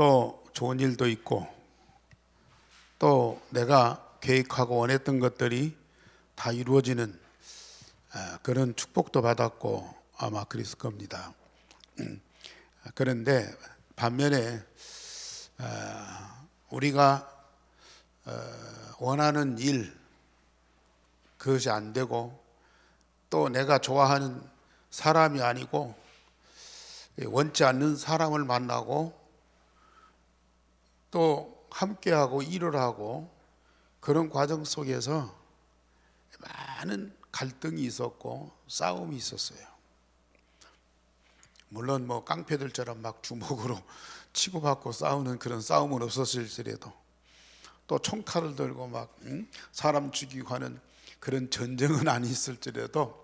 또 좋은 일도 있고 또 내가 계획하고 원했던 것들이 다 이루어지는 그런 축복도 받았고 아마 그랬을 겁니다. 그런데 반면에 우리가 원하는 일 그것이 안 되고 또 내가 좋아하는 사람이 아니고 원치 않는 사람을 만나고 또 함께하고 일을 하고 그런 과정 속에서 많은 갈등이 있었고 싸움이 있었어요. 물론 뭐 깡패들처럼 막 주먹으로 치고받고 싸우는 그런 싸움은 없었을지라도 또 총칼을 들고 막 사람 죽이고 하는 그런 전쟁은 아니었을지라도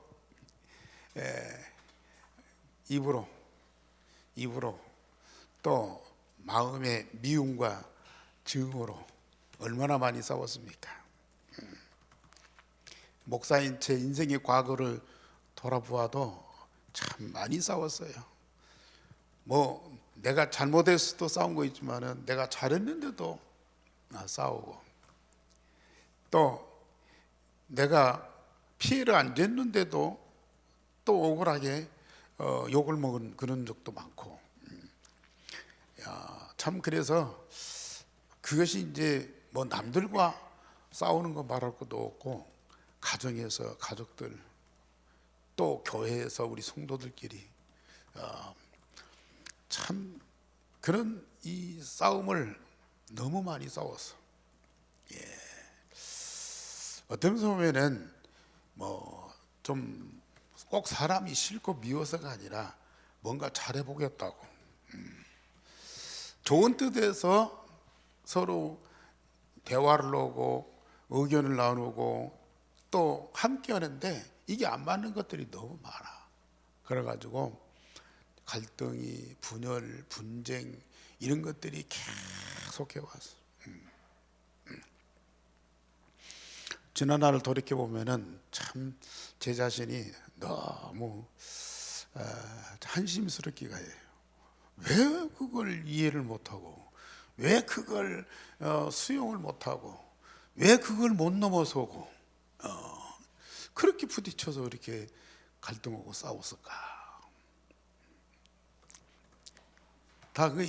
입으로 또 마음의 미움과 증오로 얼마나 많이 싸웠습니까? 목사인 제 인생의 과거를 돌아보아도 참 많이 싸웠어요. 뭐 내가 잘못했어도 싸운 거 있지만은 내가 잘했는데도 싸우고 또 내가 피해를 안 줬는데도 또 억울하게 욕을 먹은 그런 적도 많고 참 그래서 그것이 이제 뭐 남들과 싸우는 거 말할 것도 없고 가정에서 가족들 또 교회에서 우리 성도들끼리 참 그런 이 싸움을 너무 많이 싸웠어. 어떤 보면은 뭐 좀 꼭 사람이 싫고 미워서가 아니라 뭔가 잘해보겠다고 좋은 뜻에서 서로 대화를 하고 의견을 나누고 또 함께 하는데 이게 안 맞는 것들이 너무 많아. 그래가지고 갈등이 분열, 분쟁 이런 것들이 계속 해왔어. 지난날을 돌이켜보면은 참 제 자신이 너무 한심스럽기가 해요. 왜 그걸 이해를 못하고 왜 그걸 수용을 못하고 왜 그걸 못 넘어서고 그렇게 부딪혀서 이렇게 갈등하고 싸웠을까? 다 그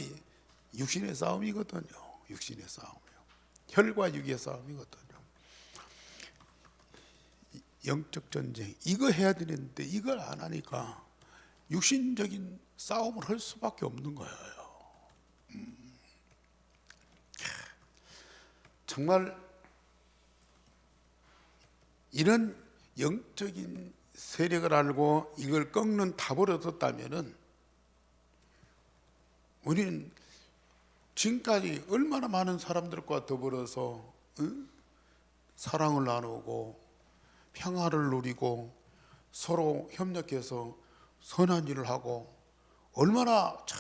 육신의 싸움이거든요. 육신의 싸움이요. 혈과 육의 싸움이거든요. 영적 전쟁 이거 해야 되는데 이걸 안 하니까 육신적인 싸움을 할 수밖에 없는 거예요. 정말 이런 영적인 세력을 알고 이걸 꺾는 답을 얻었다면은 우리는 지금까지 얼마나 많은 사람들과 더불어서 사랑을 나누고 평화를 누리고 서로 협력해서 선한 일을 하고 얼마나 참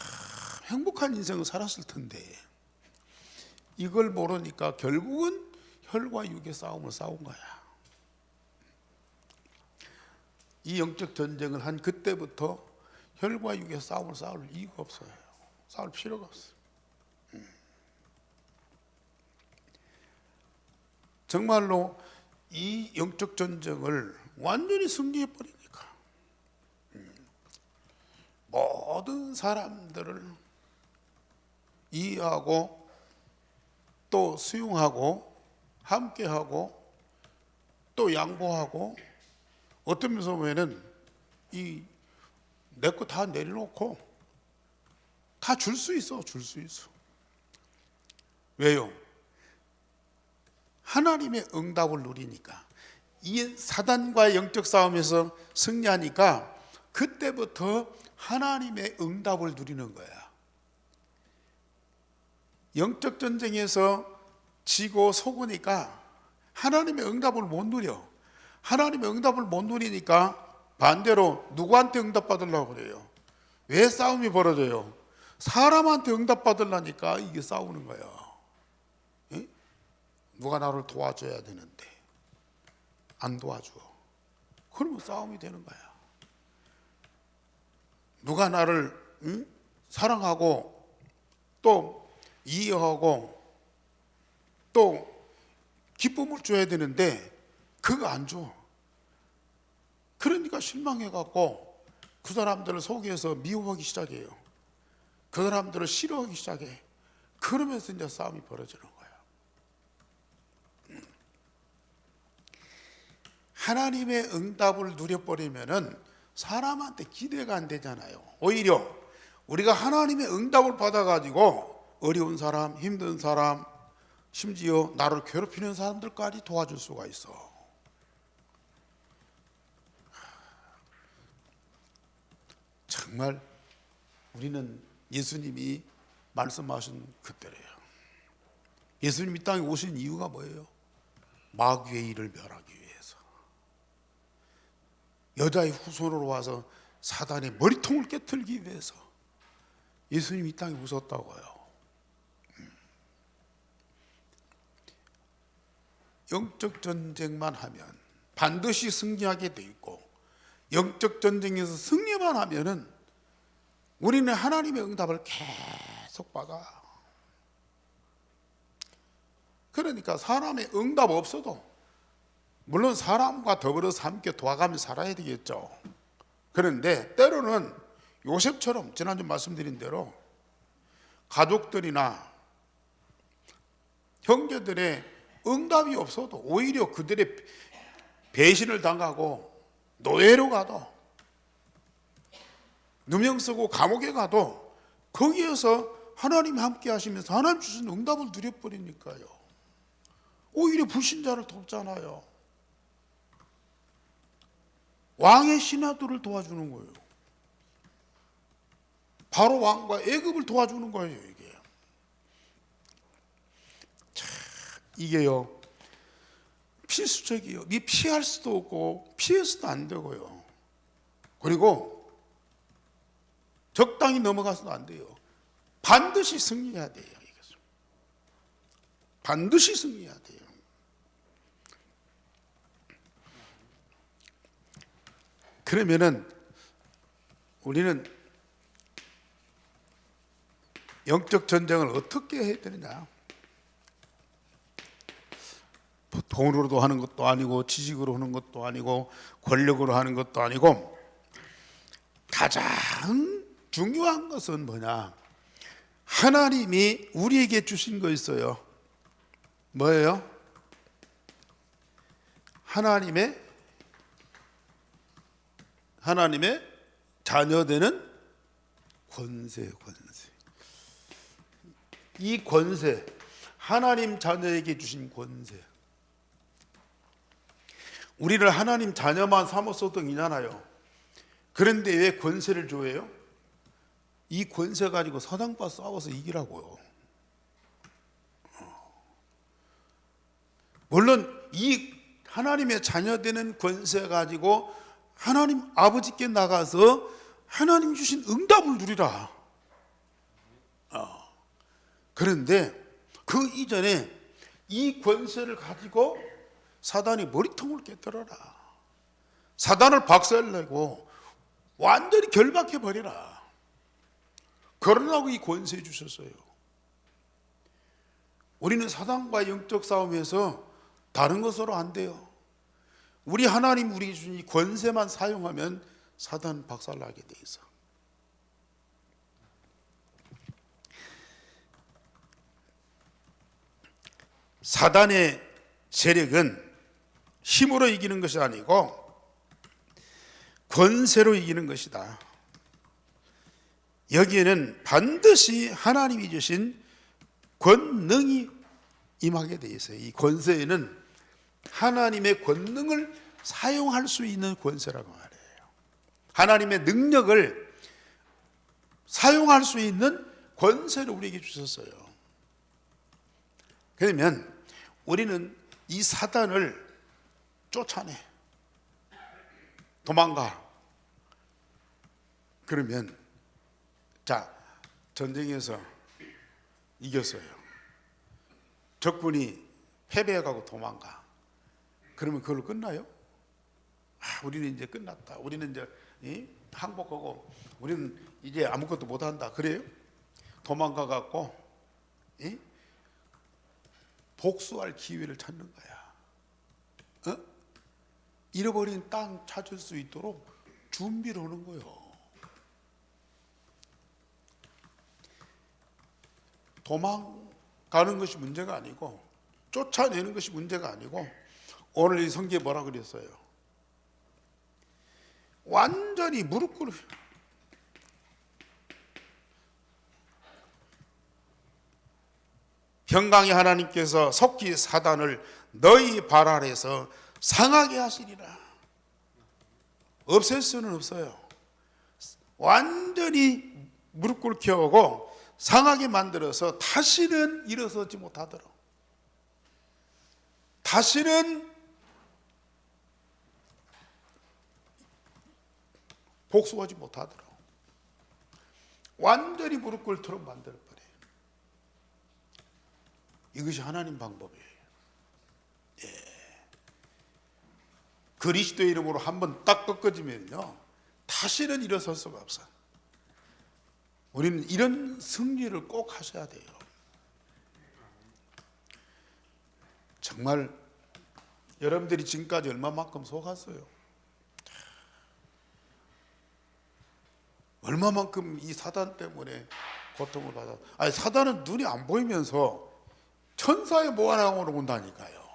행복한 인생을 살았을 텐데 이걸 모르니까 결국은 혈과 육의 싸움을 싸운 거야. 이 영적 전쟁을 한 그때부터 혈과 육의 싸움을 싸울 이유가 없어요. 싸울 필요가 없어요. 정말로 이 영적 전쟁을 완전히 승리해버리니까 모든 사람들을 이해하고 또 수용하고 함께하고 또 양보하고 어떤 면에서 보면은 이 내 거 다 내려놓고 다 줄 수 있어. 줄 수 있어. 왜요? 하나님의 응답을 누리니까 이 사단과의 영적 싸움에서 승리하니까 그때부터 하나님의 응답을 누리는 거야. 영적 전쟁에서 지고 속으니까 하나님의 응답을 못 누려. 하나님의 응답을 못 누리니까 반대로 누구한테 응답받으려고 그래요? 왜 싸움이 벌어져요? 사람한테 응답받으려니까 이게 싸우는 거예요. 누가 나를 도와줘야 되는데 안 도와줘. 그러면 싸움이 되는 거야. 누가 나를 사랑하고 또 이해하고 또 기쁨을 줘야 되는데 그거 안 줘. 그러니까 실망해갖고 그 사람들을 속여서 미워하기 시작해요. 그 사람들을 싫어하기 시작해. 그러면서 이제 싸움이 벌어지는 거예요. 하나님의 응답을 누려버리면은 사람한테 기대가 안 되잖아요. 오히려 우리가 하나님의 응답을 받아가지고 어려운 사람, 힘든 사람, 심지어 나를 괴롭히는 사람들까지 도와줄 수가 있어. 정말 우리는 예수님이 말씀하신 그때래요. 예수님 이 땅에 오신 이유가 뭐예요? 마귀의 일을 멸하기 위해서. 여자의 후손으로 와서 사단의 머리통을 깨트리기 위해서 예수님 이 땅에 오셨다고요. 영적 전쟁만 하면 반드시 승리하게 돼 있고, 영적 전쟁에서 승리만 하면은 우리는 하나님의 응답을 계속 받아. 그러니까 사람의 응답 없어도, 물론 사람과 더불어서 함께 도와가며 살아야 되겠죠. 그런데 때로는 요셉처럼 지난주 말씀드린 대로 가족들이나 형제들의 응답이 없어도 오히려 그들의 배신을 당하고 노예로 가도, 누명 쓰고 감옥에 가도 거기에서 하나님이 함께 하시면서 하나님 주신 응답을 누려버리니까요. 오히려 불신자를 돕잖아요. 왕의 신하들을 도와주는 거예요. 바로 왕과 애굽을 도와주는 거예요. 이게요 필수적이에요. 피할 수도 없고 피해서도 안 되고요. 그리고 적당히 넘어가서도 안 돼요. 반드시 승리해야 돼요. 반드시 승리해야 돼요. 그러면은 우리는 영적 전쟁을 어떻게 해야 되느냐? 돈으로도 하는 것도 아니고, 지식으로 하는 것도 아니고, 권력으로 하는 것도 아니고, 가장 중요한 것은 뭐냐? 하나님이 우리에게 주신 거 있어요. 뭐예요? 하나님의 자녀되는 권세. 이 권세, 하나님 자녀에게 주신 권세. 우리를 하나님 자녀만 삼았어도 이잖아요. 그런데 왜 권세를 줘요? 이 권세 가지고 사단과 싸워서 이기라고요. 물론 이 하나님의 자녀되는 권세 가지고 하나님 아버지께 나가서 하나님 주신 응답을 누리라. 그런데 그 이전에 이 권세를 가지고 사단이 머리통을 깨뜨려라. 사단을 박살내고 완전히 결박해버리라. 그러라고 이 권세 주셨어요. 우리는 사단과 영적 싸움에서 다른 것으로 안 돼요. 우리 하나님 우리에게 주신 이 권세만 사용하면 사단 박살나게 돼 있어. 사단의 세력은 힘으로 이기는 것이 아니고 권세로 이기는 것이다. 여기에는 반드시 하나님이 주신 권능이 임하게 돼 있어요. 이 권세에는 하나님의 권능을 사용할 수 있는 권세라고 말해요. 하나님의 능력을 사용할 수 있는 권세를 우리에게 주셨어요. 그러면 우리는 이 사단을 쫓아내, 도망가. 그러면 자, 전쟁에서 이겼어요. 적군이 패배해가고 도망가. 그러면 그걸로 끝나요? 우리는 이제 끝났다. 우리는 이제 항복하고 우리는 이제 아무것도 못한다. 그래요? 도망가갖고 예? 복수할 기회를 찾는 거야. 잃어버린 땅 찾을 수 있도록 준비를 하는 거예요. 도망가는 것이 문제가 아니고 쫓아내는 것이 문제가 아니고, 오늘 이 성경에 뭐라 그랬어요? 완전히 무릎 꿇어. 평강의 하나님께서 속히 사단을 너희 발 아래서 상하게 하시리라. 없앨 수는 없어요. 완전히 무릎 꿇게 하고 상하게 만들어서 다시는 일어서지 못하도록, 다시는 복수하지 못하도록 완전히 무릎 꿇도록 만들어버려요. 이것이 하나님 방법이에요. 그리스도의 이름으로 한번 딱 꺾어지면요, 다시는 일어설 수가 없어요. 우리는 이런 승리를 꼭 하셔야 돼요. 정말 여러분들이 지금까지 얼마만큼 속았어요? 얼마만큼 이 사단 때문에 고통을 받아. 아니, 사단은 눈이 안 보이면서 천사의 모양으로 온다니까요.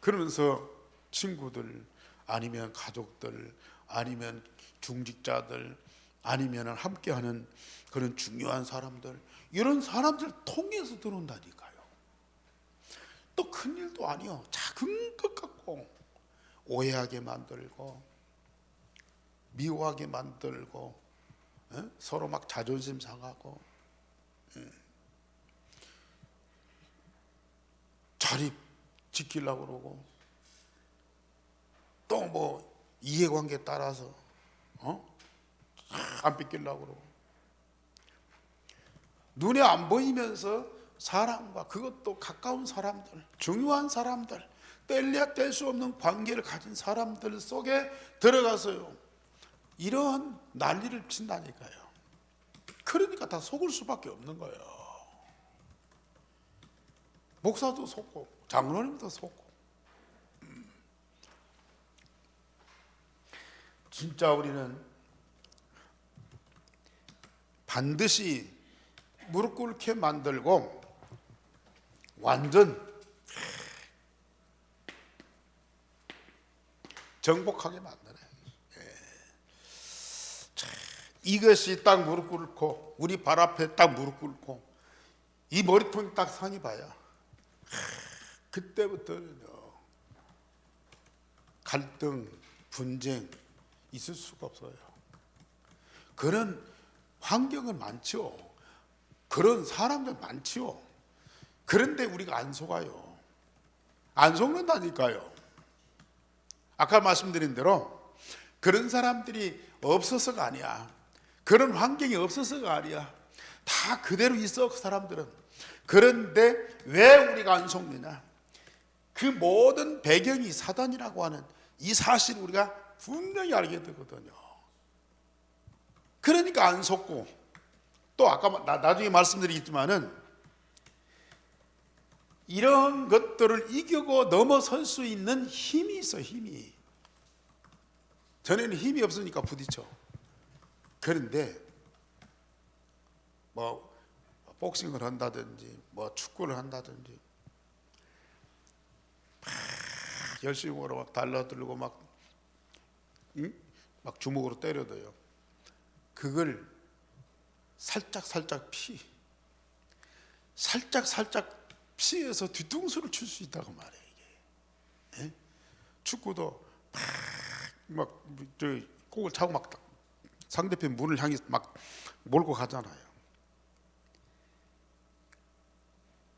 그러면서 친구들, 아니면 가족들, 아니면 중직자들, 아니면 함께하는 그런 중요한 사람들, 이런 사람들 통해서 들어온다니까요. 또 큰일도 아니요, 작은 것 같고 오해하게 만들고 미워하게 만들고, 서로 막 자존심 상하고, 자리 지키려고 그러고, 또 뭐 이해관계 따라서 안 뺏기려고 그러고, 눈에 안 보이면서 사람과, 그것도 가까운 사람들, 중요한 사람들, 뗄래야 뗄 수 없는 관계를 가진 사람들 속에 들어가서요, 이런 난리를 친다니까요. 그러니까 다 속을 수밖에 없는 거예요. 목사도 속고 장로님도 속고. 진짜 우리는 반드시 무릎 꿇게 만들고 완전 정복하게 만드네. 이것이 딱 무릎 꿇고, 우리 발 앞에 딱 무릎 꿇고 이 머리통이 딱 상이 봐야, 그때부터는요, 갈등, 분쟁 있을 수가 없어요. 그런 환경은 많죠. 그런 사람들 많죠. 그런데 우리가 안 속아요. 안 속는다니까요. 아까 말씀드린 대로 그런 사람들이 없어서가 아니야. 그런 환경이 없어서가 아니야. 다 그대로 있어, 그 사람들은. 그런데 왜 우리가 안 속느냐? 그 모든 배경이 사단이라고 하는 이 사실을 우리가 분명히 알게 되거든요. 그러니까 안 속고, 또 아까 나중에 말씀드리겠지만은, 이런 것들을 이기고 넘어설 수 있는 힘이 있어, 힘이. 전에는 힘이 없으니까 부딪혀. 그런데 뭐 복싱을 한다든지 뭐 축구를 한다든지 막 열심히 막 달라들고 막 주먹으로 때려도요, 그걸 살짝 피해서 뒤통수를 칠 수 있다고 말해요. 이게. 예? 축구도 막 공을 차고 막 상대편 문을 향해 막 몰고 가잖아요.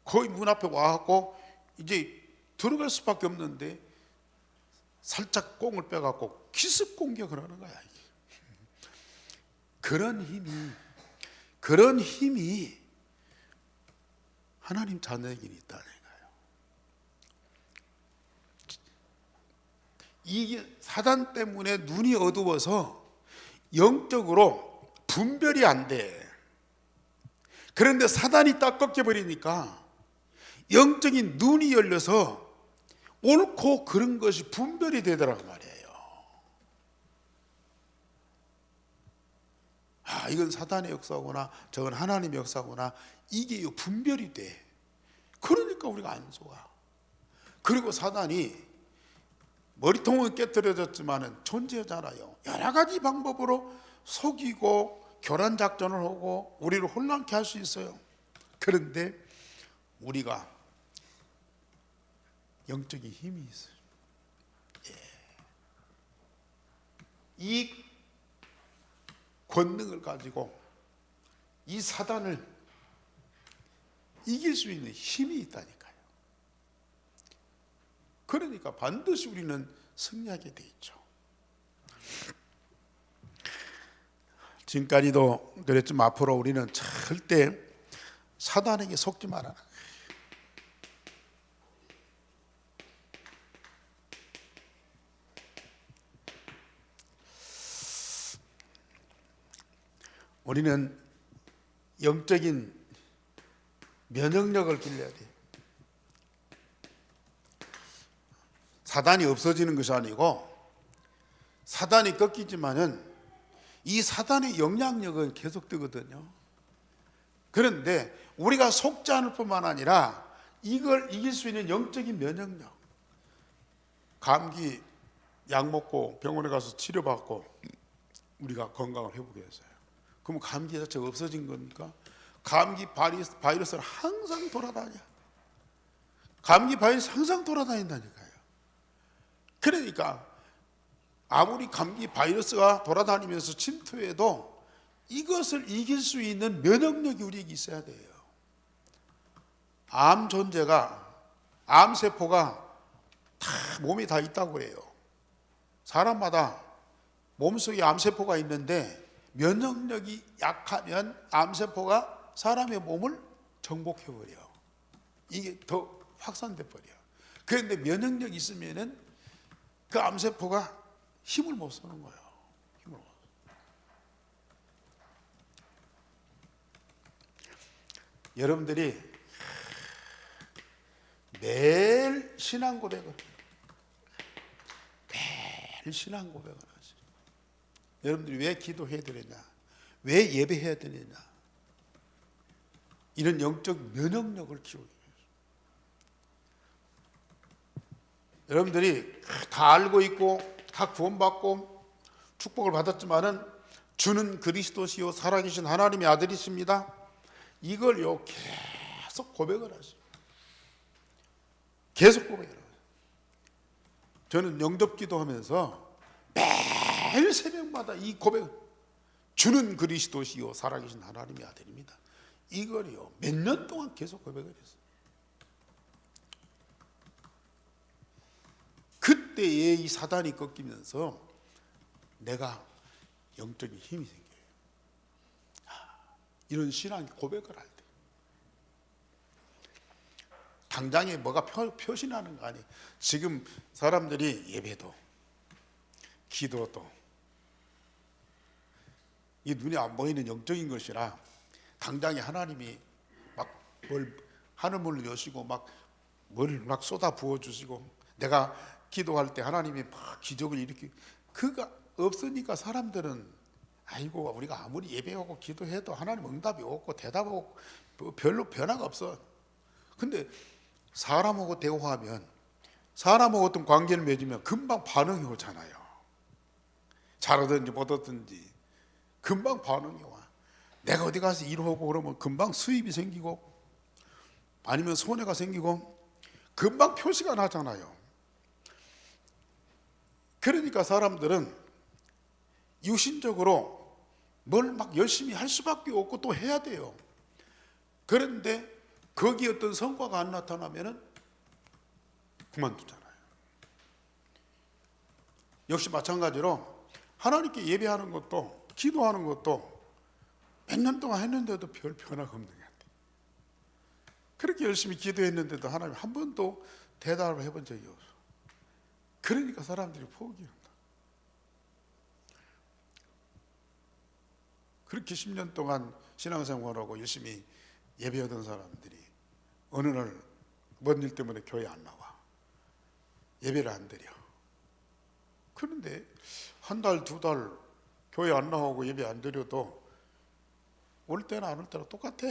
거의 문 앞에 와갖고 이제 들어갈 수밖에 없는데 살짝 공을 빼갖고 기습 공격을 하는 거야. 이게. 그런 힘이 하나님 자녀에게는 있다는 거예요. 이게 사단 때문에 눈이 어두워서 영적으로 분별이 안 돼. 그런데 사단이 딱 꺾여버리니까 영적인 눈이 열려서 옳고 그른 것이 분별이 되더라고 말이에요. 아, 이건 사단의 역사구나, 저건 하나님의 역사구나, 이게 분별이 돼. 그러니까 우리가 안 속아. 그리고 사단이 머리통은 깨뜨려졌지만 존재하잖아요. 여러 가지 방법으로 속이고 교란 작전을 하고 우리를 혼란케 할 수 있어요. 그런데 우리가 영적인 힘이 있어요. 이 권능을 가지고 이 사단을 이길 수 있는 힘이 있다니까요. 그러니까 반드시 우리는 승리하게 돼 있죠. 지금까지도 그랬지만 앞으로 우리는 절대 사단에게 속지 말아라. 우리는 영적인 면역력을 길러야 돼. 사단이 없어지는 것이 아니고 사단이 꺾이지만은 이 사단의 영향력은 계속되거든요. 그런데 우리가 속지 않을 뿐만 아니라 이걸 이길 수 있는 영적인 면역력. 감기 약 먹고 병원에 가서 치료받고 우리가 건강을 회복했어요. 그럼 감기 자체가 없어진 겁니까? 감기 바이러스는 항상 돌아다녀. 감기 바이러스 항상 돌아다닌다니까요. 그러니까 아무리 감기 바이러스가 돌아다니면서 침투해도 이것을 이길 수 있는 면역력이 우리에게 있어야 돼요. 암세포가 다 몸에 다 있다고 그래요. 사람마다 몸속에 암세포가 있는데 면역력이 약하면 암세포가 사람의 몸을 정복해버려. 이게 더 확산돼 버려. 그런데 면역력이 있으면은 그 암세포가 힘을 못 쓰는 거예요. 힘을 못. 여러분들이 매일 신앙 고백을 하지. 여러분들이 왜 기도해야 되느냐? 왜 예배해야 되느냐? 이런 영적 면역력을 키우기 위해서. 여러분들이 다 알고 있고 다 구원받고 축복을 받았지만은 주는 그리스도시요 살아계신 하나님의 아들이십니다. 이걸요 계속 고백을 하시죠. 계속 고백을 하죠. 저는 영접 기도하면서 매일 새벽마다 이 고백, 주는 그리스도시요 살아계신 하나님의 아들입니다. 이걸요 몇 년 동안 계속 고백을 했어요. 그때에 이 사단이 꺾이면서 내가 영적인 힘이 생겨요. 이런 신앙 고백을 할 때 당장에 뭐가 표시나는 거 아니에요. 지금 사람들이 예배도 기도도 이 눈에 안 보이는 영적인 것이라 당장에 하나님이 막 뭘 하늘문을 여시고 막 뭘 막 쏟아 부어 주시고 내가 기도할 때 하나님이 막 기적을 일으키고 그가 없으니까 사람들은 아이고 우리가 아무리 예배하고 기도해도 하나님 응답이 없고 대답하고 별로 변화가 없어. 근데 사람하고 대화하면 사람하고 어떤 관계를 맺으면 금방 반응이 오잖아요. 잘하든지 못하든지 금방 반응이 와. 내가 어디 가서 일하고 그러면 금방 수입이 생기고 아니면 손해가 생기고 금방 표시가 나잖아요. 그러니까 사람들은 유신적으로 뭘 막 열심히 할 수밖에 없고 또 해야 돼요. 그런데 거기에 어떤 성과가 안 나타나면은 그만두잖아요. 역시 마찬가지로 하나님께 예배하는 것도 기도하는 것도 몇 년 동안 했는데도 별 변화가 없는 것 같아요. 그렇게 열심히 기도했는데도 하나님 한 번도 대답을 해본 적이 없어. 그러니까 사람들이 포기한다. 그렇게 10년 동안 신앙생활하고 열심히 예배하던 사람들이 어느 날 뭔 일 때문에 교회 안 나와. 예배를 안 드려. 그런데 한 달, 두 달 교회 안 나오고 예배 안 드려도 올 때나 안 올 때나 똑같아.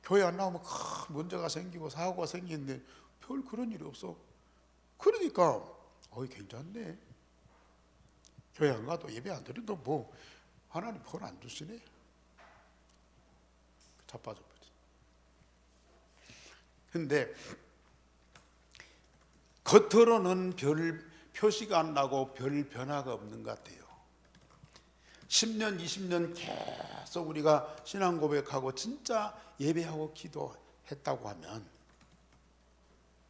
교회 안 나오면 큰 문제가 생기고 사고가 생기는데 별 그런 일이 없어. 그러니까 괜찮네. 교회 안 가도 예배 안 드려도 뭐 하나님 벌 안 주시네. 자빠져버리지. 근데 겉으로는 별 표시가 안 나고 별 변화가 없는 것 같아요. 10년, 20년 계속 우리가 신앙 고백하고 진짜 예배하고 기도했다고 하면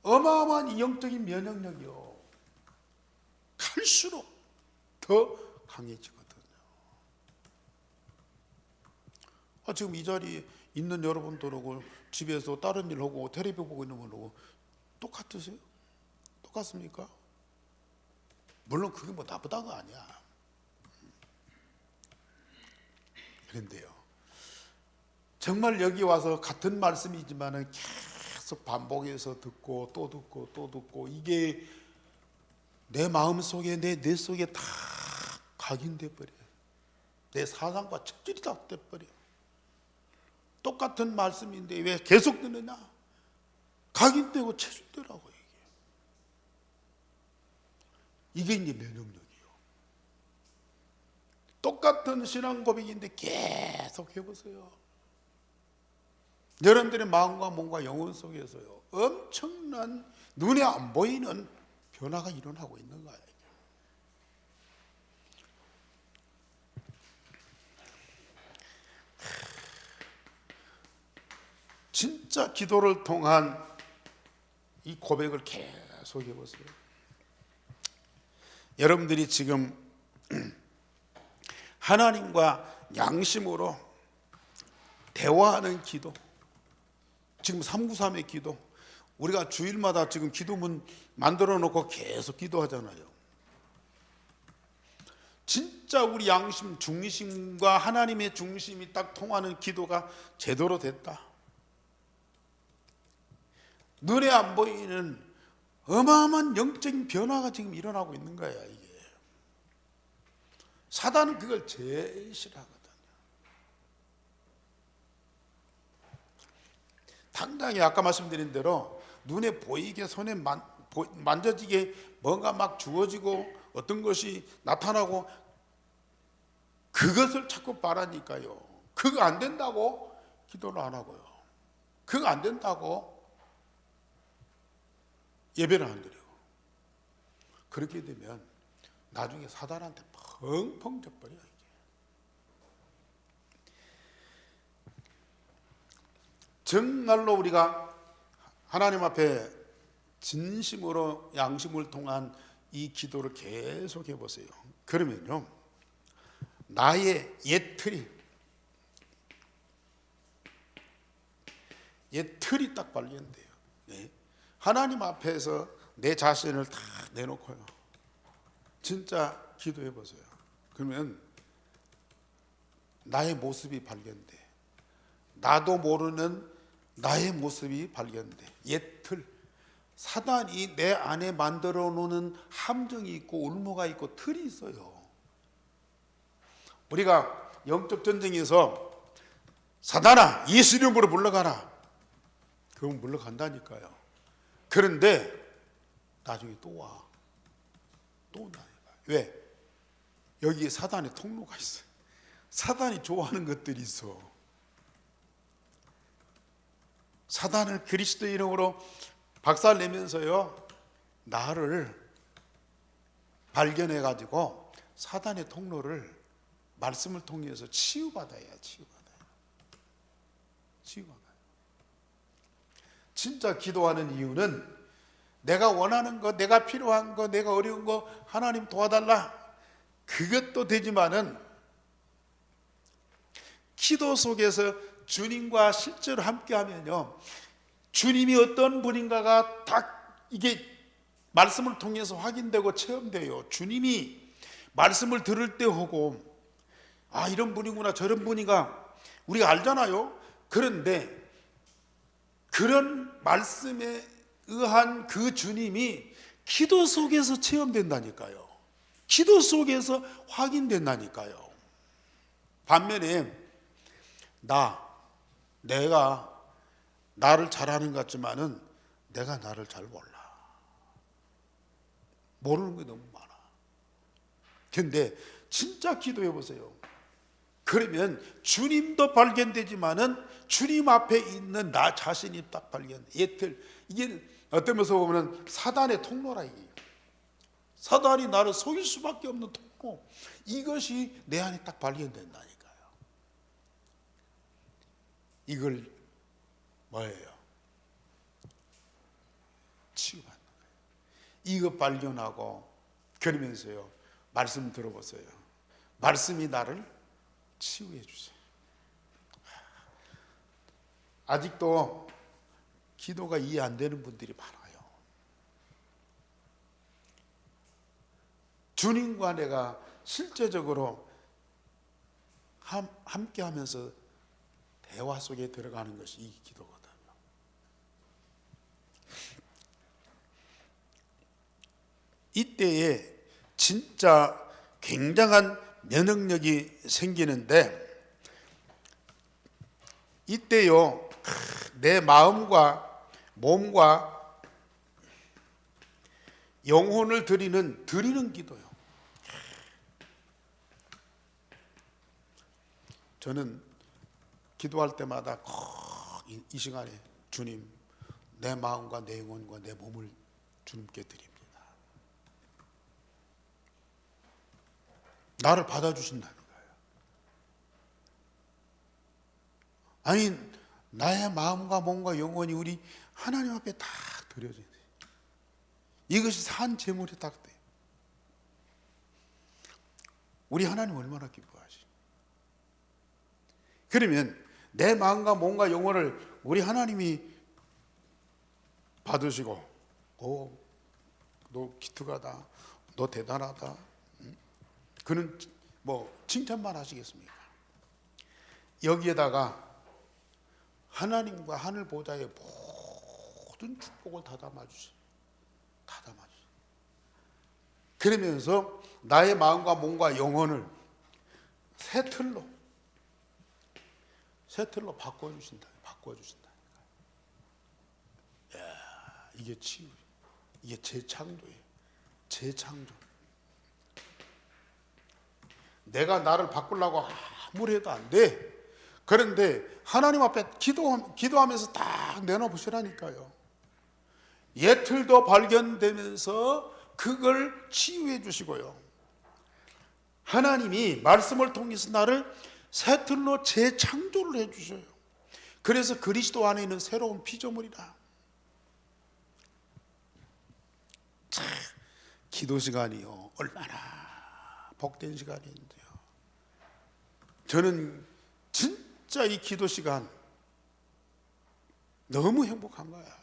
어마어마한 이 영적인 면역력이요. 갈수록 더 강해지거든요. 지금 이 자리에 있는 여러분들하고 집에서 다른 일 하고 텔레비 보고 있는 분하고 똑같으세요? 똑같습니까? 물론 그게 뭐 나쁘다가 아니야. 그런데요, 정말 여기 와서 같은 말씀이지만은 계속 반복해서 듣고 또 듣고 또 듣고 이게 내 마음 속에 내 속에 다 각인돼 버려요. 내 사상과 chất질이 다 돼버려. 똑같은 말씀인데 왜 계속 듣느냐? 각인되고 체질되라고 이게 이제 면역력이에요. 똑같은 신앙 고백인데 계속 해보세요. 여러분들의 마음과 몸과 영혼 속에서요, 엄청난 눈에 안 보이는 변화가 일어나고 있는 거예요. 진짜 기도를 통한 이 고백을 계속 해보세요. 여러분들이 지금 하나님과 양심으로 대화하는 기도, 지금 393의 기도, 우리가 주일마다 지금 기도문 만들어 놓고 계속 기도하잖아요. 진짜 우리 양심, 중심과 하나님의 중심이 딱 통하는 기도가 제대로 됐다. 눈에 안 보이는 어마어마한 영적인 변화가 지금 일어나고 있는 거야, 이게. 사단은 그걸 제일 싫어하거든요. 당장에 아까 말씀드린 대로 눈에 보이게, 손에 만져지게 뭔가 막 주어지고 어떤 것이 나타나고 그것을 자꾸 바라니까요. 그거 안 된다고 기도를 안 하고요. 그거 안 된다고 예배를 안 드리고. 그렇게 되면 나중에 사단한테 펑펑 져버려요. 이게. 정말로 우리가 하나님 앞에 진심으로 양심을 통한 이 기도를 계속 해보세요. 그러면요, 나의 옛 틀이 딱 발견돼요. 네. 하나님 앞에서 내 자신을 다 내놓고요, 진짜 기도해 보세요. 그러면 나의 모습이 발견돼. 나도 모르는 나의 모습이 발견돼. 옛 틀. 사단이 내 안에 만들어 놓는 함정이 있고 울무가 있고 틀이 있어요. 우리가 영적 전쟁에서 사단아, 예수 이름으로 물러가라. 그건 물러간다니까요. 그런데 나중에 또 와. 또 온다니까요. 왜? 여기에 사단의 통로가 있어요. 사단이 좋아하는 것들이 있어. 사단을 그리스도 이름으로 박살내면서요, 나를 발견해가지고 사단의 통로를 말씀을 통해서 치유받아야 치유받아요. 진짜 기도하는 이유는 내가 원하는 거, 내가 필요한 거, 내가 어려운 거 하나님 도와달라, 그것도 되지만은 기도 속에서 주님과 실제로 함께하면요, 주님이 어떤 분인가가 딱 이게 말씀을 통해서 확인되고 체험돼요. 주님이 말씀을 들을 때 하고, 아, 이런 분이구나, 저런 분이가 우리가 알잖아요. 그런데 그런 말씀에 의한 그 주님이 기도 속에서 체험된다니까요. 기도 속에서 확인된다니까요. 반면에 내가 나를 잘하는 것 같지만은 내가 나를 잘 몰라. 모르는 게 너무 많아. 근데 진짜 기도해 보세요. 그러면 주님도 발견되지만은 주님 앞에 있는 나 자신이 딱 발견. 이게 어떤 면에서 보면 사단의 통로라 이게. 사단이 나를 속일 수밖에 없는 통로. 이것이 내 안에 딱 발견된다니까요. 이걸 뭐예요? 치유받는 거예요. 이거 발견하고 그러면서요. 말씀 들어보세요. 말씀이 나를 치유해 주세요. 아직도 기도가 이해 안 되는 분들이 많아요. 주님과 내가 실제적으로 함께 하면서 대화 속에 들어가는 것이 이 기도거든요. 이때에 진짜 굉장한 면역력이 생기는데, 이때요 내 마음과 몸과 영혼을 드리는 기도요. 저는 기도할 때마다 꼭 이 시간에 주님, 내 마음과 내 영혼과 내 몸을 주님께 드립니다. 나를 받아주신다는 거예요. 아니, 나의 마음과 몸과 영혼이 우리 하나님 앞에 다 드려져야 돼요. 이것이 산 제물이 딱 돼요. 우리 하나님 얼마나 기뻐하시. 그러면 내 마음과 몸과 영혼을 우리 하나님이 받으시고, 너 기특하다, 너 대단하다, 그는 뭐 칭찬만 하시겠습니까? 여기에다가 하나님과 하늘 보좌의 모든 축복을 다 담아주세요. 다 담아주세요. 그러면서 나의 마음과 몸과 영혼을 새 틀로 바꿔주신다니까. 이게 치유, 이게 재창조예요. 재창조. 내가 나를 바꾸려고 아무리 해도 안 돼. 그런데 하나님 앞에 기도하면서 딱 내놔보시라니까요. 옛 틀도 발견되면서 그걸 치유해 주시고요. 하나님이 말씀을 통해서 나를 새 틀로 재창조를 해 주셔요. 그래서 그리스도 안에 있는 새로운 피조물이라. 참, 기도 시간이요, 얼마나 복된 시간인데요. 저는 진짜 이 기도 시간 너무 행복한 거야.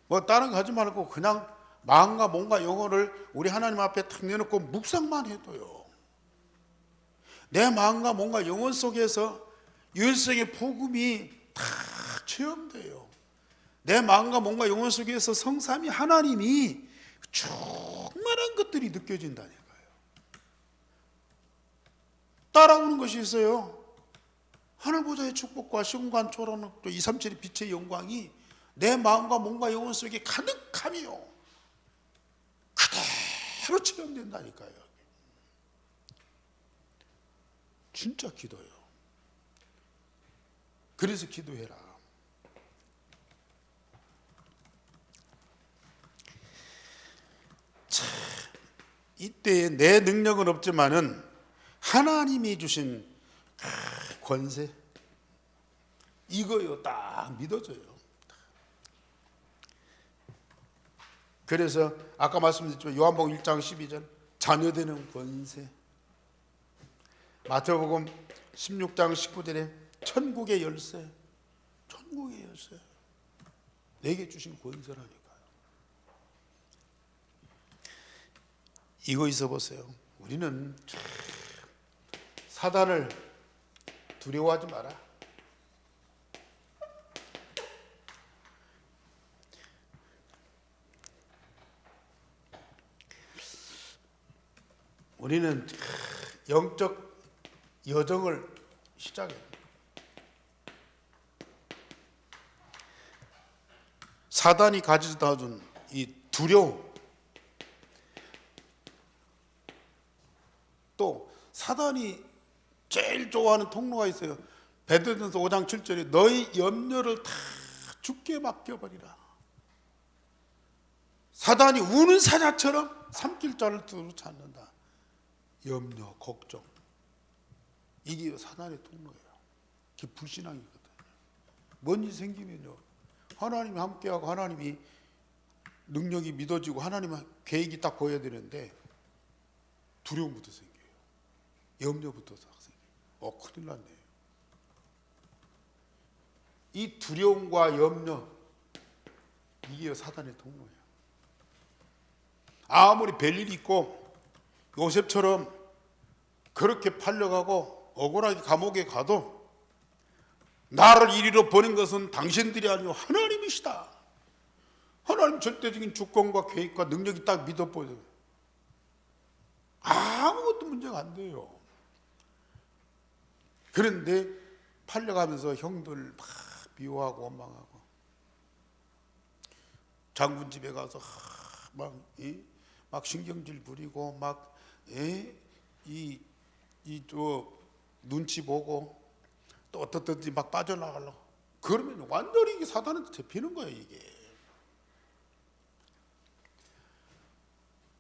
뭐 다른 거 하지 말고 그냥 마음과 몸과 영혼을 우리 하나님 앞에 탁 내놓고 묵상만 해도요, 내 마음과 몸과 영혼 속에서 유일성의 복음이 다 체험돼요. 내 마음과 몸과 영혼 속에서 성삼위 하나님이 충만한 것들이 느껴진다니까요. 따라오는 것이 있어요. 하늘보좌의 축복과 시공간 초라는 또 237의 빛의 영광이 내 마음과 몸과 영혼 속에 가득하며 그대로 체험된다니까요. 진짜 기도예요. 그래서 기도해라. 참, 이때에 내 능력은 없지만은 하나님이 주신 권세, 이거요 딱 믿어져요. 그래서 아까 말씀드렸지만 요한복음 1장 12절 자녀되는 권세, 마태복음 16장 19절에 천국의 열쇠, 내게 주신 권세라니까요. 이거 있어 보세요. 우리는 사단을 두려워하지 마라. 우리는 영적 여정을 시작해요. 사단이 가져다 준 이 두려움, 또 사단이 제일 좋아하는 통로가 있어요. 베드로전서 5장 7절에 너희 염려를 다 주께 맡겨버리라. 사단이 우는 사자처럼 삼킬 자를 두루 찾는다. 염려, 걱정, 이게 사단의 통로예요. 그게 불신앙이거든요. 뭔 일이 생기면요, 하나님이 함께하고 하나님이 능력이 믿어지고 하나님의 계획이 딱 보여야 되는데 두려움부터 생겨요. 염려부터 생겨요. 큰일 났네요. 이 두려움과 염려, 이게 사단의 통로예요. 아무리 별일이 있고 요셉처럼 그렇게 팔려가고 억울하게 감옥에 가도 나를 이리로 보낸 것은 당신들이 아니고 하나님이시다. 하나님 절대적인 주권과 계획과 능력이 딱 믿어보여요. 아무것도 문제가 안 돼요. 그런데 팔려가면서 형들 막 미워하고 원망하고, 장군 집에 가서 막 신경질 부리고 막 눈치 보고 또 어떻든지 막 빠져나가려고 그러면 완전히 이게 사단한테 잡히는 거예요. 이게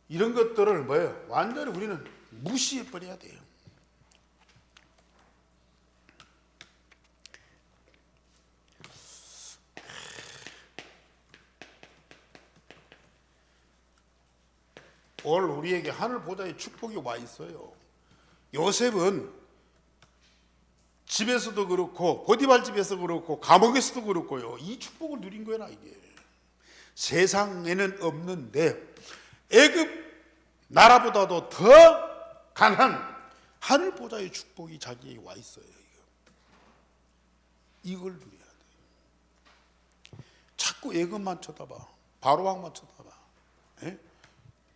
이런 것들을 뭐예요? 완전히 우리는 무시해 버려야 돼요. 오늘 우리에게 하늘 보좌의 축복이 와 있어요. 요셉은 집에서도 그렇고 보디발 집에서 그렇고 감옥에서도 그렇고요, 이 축복을 누린 거야. 이게 세상에는 없는데 애굽 나라보다도 더 강한 하늘 보좌의 축복이 자기에게 와 있어요. 이걸 누려야 돼요. 자꾸 애굽만 쳐다봐, 바로왕만 쳐다봐,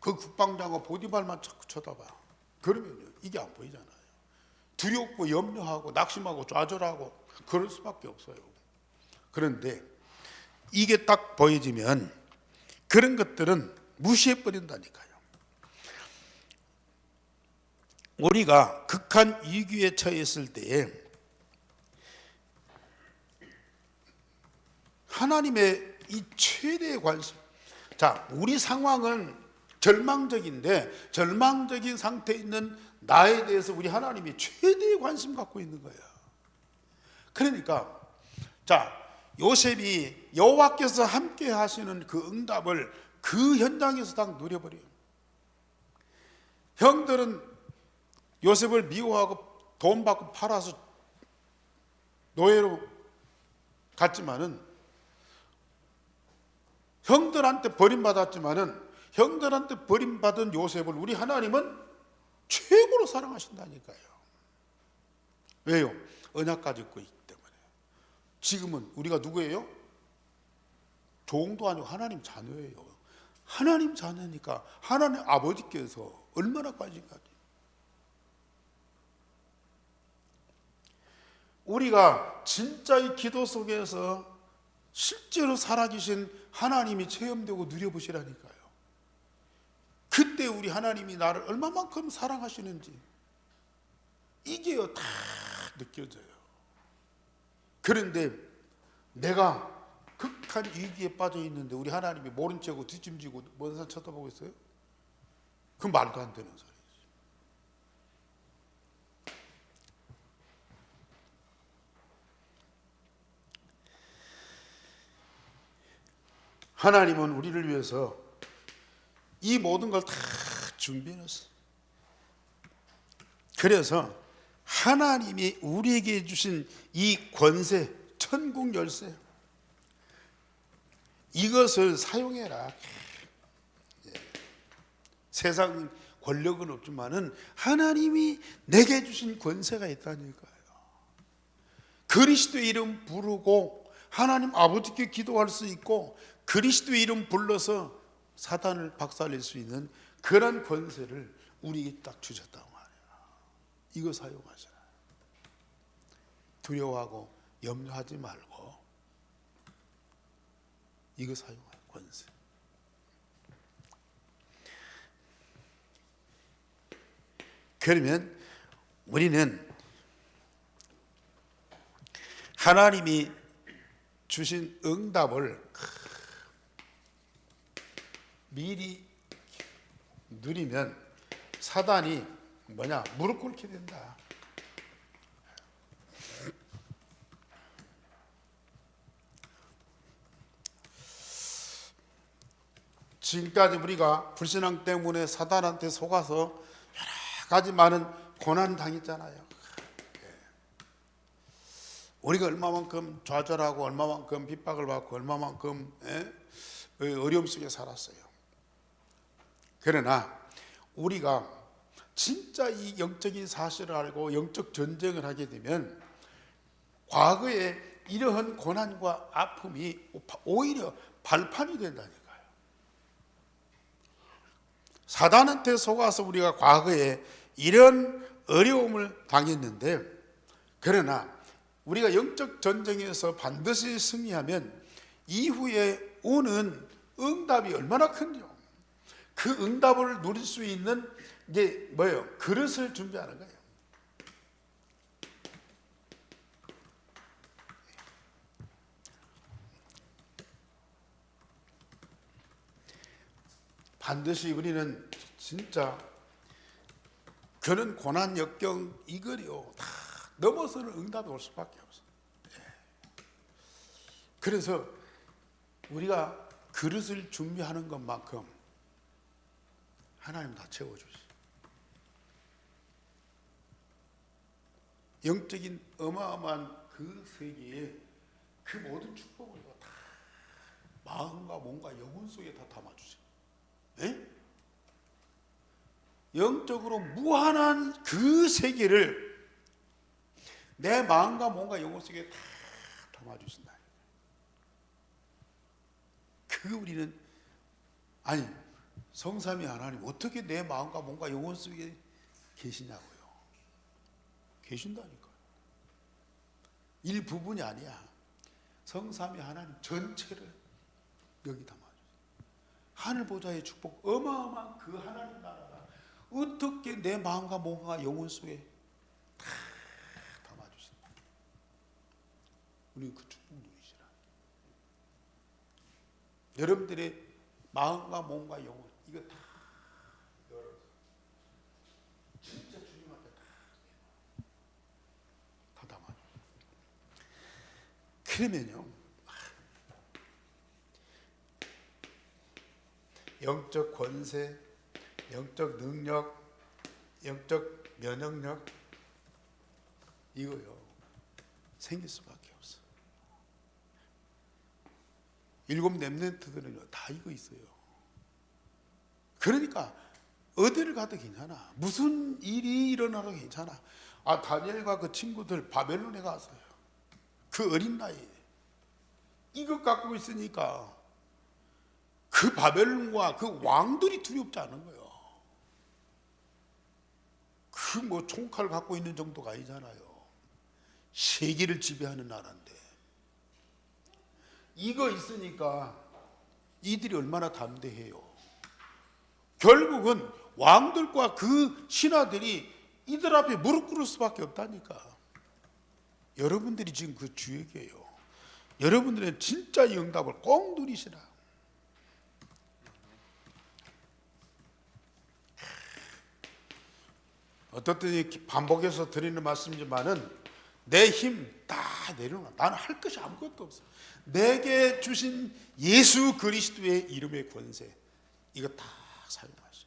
그 국방장과 보디발만 자꾸 쳐다봐. 그러면 이게 안 보이잖아요. 두렵고 염려하고 낙심하고 좌절하고 그럴 수밖에 없어요. 그런데 이게 딱 보여지면 그런 것들은 무시해 버린다니까요. 우리가 극한 위기에 처했을 때에 하나님의 이 최대의 관심, 자, 우리 상황은 절망적인데 절망적인 상태에 있는 나에 대해서 우리 하나님이 최대의 관심 갖고 있는 거예요. 그러니까 자, 요셉이 여호와께서 함께 하시는 그 응답을 그 현장에서 딱 누려버려요. 형들은 요셉을 미워하고 돈 받고 팔아서 노예로 갔지만은, 형들한테 버림받았지만은 형들한테 버림받은 요셉을 우리 하나님은 최고로 사랑하신다니까요. 왜요? 언약 가지고 있기 때문에. 지금은 우리가 누구예요? 종도 아니고 하나님 자녀예요. 하나님 자녀니까 하나님 아버지께서 얼마나 관심가지. 우리가 진짜 이 기도 속에서 실제로 살아계신 하나님이 체험되고 누려보시라니까요. 그때 우리 하나님이 나를 얼마만큼 사랑하시는지 이게요 다 느껴져요. 그런데 내가 극한 위기에 빠져 있는데 우리 하나님이 모른 척하고 뒷짐지고 먼 산 쳐다보고 있어요? 그 말도 안 되는 소리죠. 하나님은 우리를 위해서 이 모든 걸 다 준비해놨어요. 그래서 하나님이 우리에게 주신 이 권세, 천국 열쇠, 이것을 사용해라. 세상 권력은 없지만은 하나님이 내게 주신 권세가 있다니까요. 그리스도의 이름 부르고 하나님 아버지께 기도할 수 있고 그리스도의 이름 불러서 사단을 박살낼 수 있는 그런 권세를 우리에게 딱 주셨다고 말이에요. 이거 사용하셔라. 두려워하고 염려하지 말고 이거 사용하라. 권세. 그러면 우리는 하나님이 주신 응답을 미리 누리면 사단이 무릎 꿇게 된다. 지금까지 우리가 불신앙 때문에 사단한테 속아서 여러 가지 많은 고난 당했잖아요. 우리가 얼마만큼 좌절하고 얼마만큼 핍박을 받고 얼마만큼 어려움 속에 살았어요. 그러나 우리가 진짜 이 영적인 사실을 알고 영적 전쟁을 하게 되면 과거에 이러한 고난과 아픔이 오히려 발판이 된다니까요. 사단한테 속아서 우리가 과거에 이런 어려움을 당했는데, 그러나 우리가 영적 전쟁에서 반드시 승리하면 이후에 오는 응답이 얼마나 큰지요. 그 응답을 누릴 수 있는 게 뭐예요? 그릇을 준비하는 거예요. 반드시 우리는 진짜 그런 고난 역경 이거리요 다 넘어서는 응답이 올 수밖에 없어요. 그래서 우리가 그릇을 준비하는 것만큼 하나님 다 채워주시. 영적인 어마어마한 그 세계에 그 모든 축복을 다 마음과 몸과 영혼 속에 다 담아주세요. 영적으로 무한한 그 세계를 내 마음과 몸과 영혼 속에 다 담아주신다. 그 우리는 성삼위 하나님 어떻게 내 마음과 몸과 영혼 속에 계시냐고요. 계신다니까요. 일부분이 아니야. 성삼위 하나님 전체를 여기 담아주세요. 하늘 보좌의 축복, 어마어마한 그 하나님 나라가 어떻게 내 마음과 몸과 영혼 속에 다 담아주신다. 우리는 그 축복 누리시라. 여러분들의 마음과 몸과 영혼 이거 다 열어서 진짜 주님한테 다 담아주세요. 그러면요, 영적 권세, 영적 능력, 영적 면역력 이거요 생길 수밖에 없어. 7 렘넌트들은요 다 이거 있어요. 그러니까 어디를 가도 괜찮아. 무슨 일이 일어나도 괜찮아. 다니엘과 그 친구들 바벨론에 갔어요. 그 어린 나이에 이것 갖고 있으니까 그 바벨론과 그 왕들이 두렵지 않은 거예요. 그 총칼 갖고 있는 정도가 아니잖아요. 세계를 지배하는 나라인데 이거 있으니까 이들이 얼마나 담대해요. 결국은 왕들과 그 신하들이 이들 앞에 무릎 꿇을 수밖에 없다니까. 여러분들이 지금 그 주역이에요. 여러분들은 진짜 이 응답을 꼭 누리시라. 어떻든 반복해서 드리는 말씀이지만은 내 힘 다 내려놔. 나는 할 것이 아무것도 없어. 내게 주신 예수 그리스도의 이름의 권세 이거 다 사용하셔.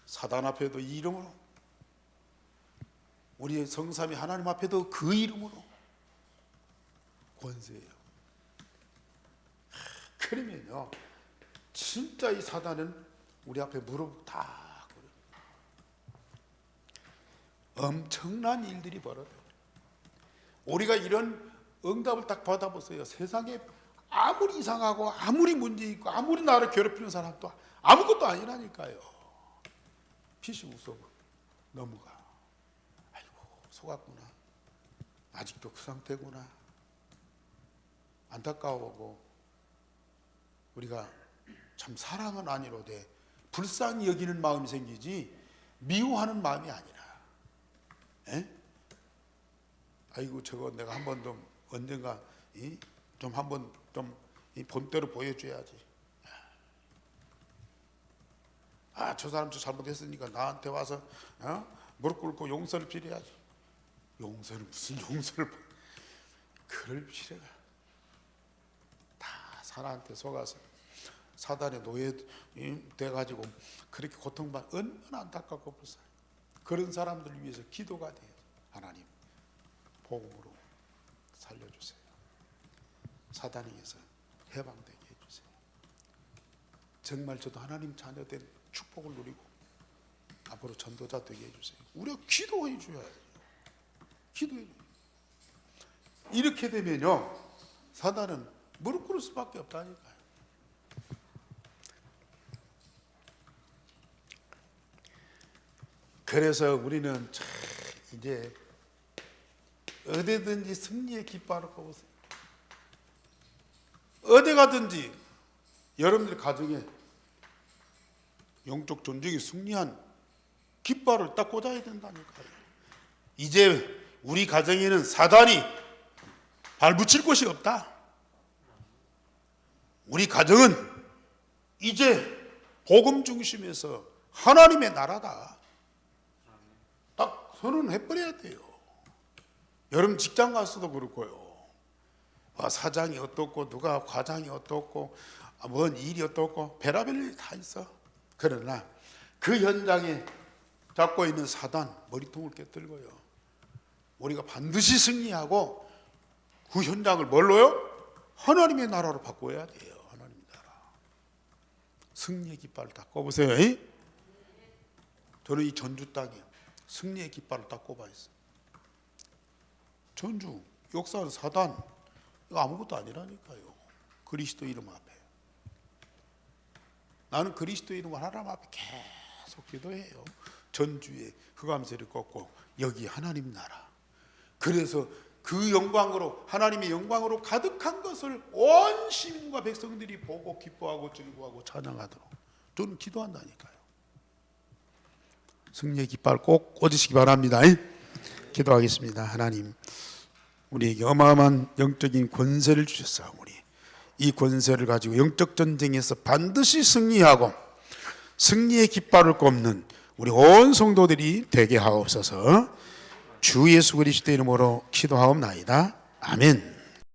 사단 앞에도 이 이름으로, 우리의 성삼위 하나님 앞에도 그 이름으로 권세예요. 그러면요 진짜 이 사단은 우리 앞에 무릎 다 꿇어요. 엄청난 일들이 벌어져요. 우리가 이런 응답을 딱 받아보세요. 세상에 아무리 이상하고 아무리 문제 있고 아무리 나를 괴롭히는 사람도 아무것도 아니라니까요. 빛이 웃어 넘어가. 아이고 속았구나. 아직도 그 상태구나. 안타까워하고 우리가 참 사랑은 아니로되 불쌍히 여기는 마음이 생기지 미워하는 마음이 아니라. 에? 아이고 저거 내가 한 번 좀 언젠가 좀 한번 좀 본때로 보여줘야지. 아, 저 사람 저 잘못했으니까 나한테 와서 무릎 꿇고 용서를 빌어야지. 용서는 무슨 용서를? 그럴 필요가. 다 사람한테 속아서 사단의 노예 돼가지고 그렇게 고통받. 얼마나 안타깝고 불쌍해. 그런 사람들을 위해서 기도가 돼요. 하나님 복음으로 살려주세요. 사단에게서 해방되게 해주세요. 정말 저도 하나님 자녀된 축복을 누리고 앞으로 전도자 되게 해주세요. 우리가 기도해 줘야 해요. 기도해 줘요. 이렇게 되면요 사단은 무릎 꿇을 수밖에 없다니까요. 그래서 우리는 참 이제 어디든지 승리의 깃발을 꼽으세요. 어디 가든지 여러분들 가정에 영적 전쟁에 승리한 깃발을 딱 꽂아야 된다니까요. 이제 우리 가정에는 사단이 발붙일 곳이 없다. 우리 가정은 이제 복음 중심에서 하나님의 나라다. 딱 선언해버려야 돼요. 여러분 직장 가서도 그렇고요. 사장이 어떻고 누가 과장이 어떻고 뭔 일이 어떻고 별의별 일이 다 있어. 그러나 그 현장에 잡고 있는 사단 머리통을 깨뜨리고요. 우리가 반드시 승리하고 그 현장을 뭘로요? 하나님의 나라로 바꿔야 돼요. 하나님의 나라. 승리의 깃발을 딱 꼽으세요. 저는 이 전주 땅에 승리의 깃발을 딱 꼽아 있어요. 전주 역사는 사단 이거 아무것도 아니라니까요. 그리스도 이름 앞에 나는 그리스도 이름 하나님 앞에 계속 기도해요. 전주에 흑암새를 꺾고 여기 하나님 나라. 그래서 그 영광으로 하나님의 영광으로 가득한 것을 온 시민과 백성들이 보고 기뻐하고 즐거워하고 찬양하도록 저는 기도한다니까요. 승리의 깃발 꼭 꽂으시기 바랍니다. 기도하겠습니다. 하나님 우리에게 어마어마한 영적인 권세를 주셨사오니 이 권세를 가지고 영적 전쟁에서 반드시 승리하고 승리의 깃발을 꼽는 우리 온 성도들이 되게 하옵소서. 주 예수 그리스도 이름으로 기도하옵나이다. 아멘.